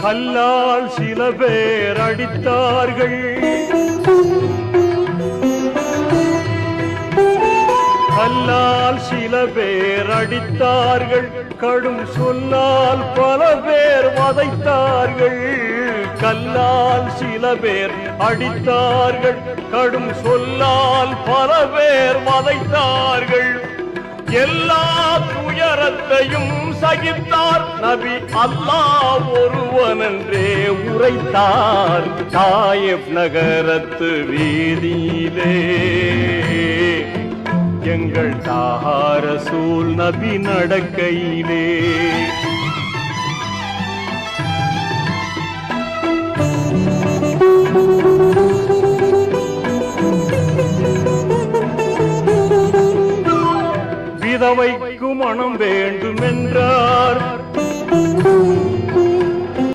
கல்லால் சில பேர் அடித்தார்கள். கல்லால் சில பேர் அடித்தார்கள். கடும் சொல்லால் பல பேர் வதைத்தார்கள். கல்லால் சில பேர் அடித்தார்கள். கடும் சொல்லால் பல பேர் வதைத்தார்கள். எல்லா துயரத்தையும் சகித்தார். நபி அல்லாஹ் ஒருவனென்றே உரைத்தார். தாயிப் நகரத்து வீதியிலே எங்கள் தாஹா ரசூல் நபி நடக்கையிலே விதவைக்கு மனம் வேண்டும்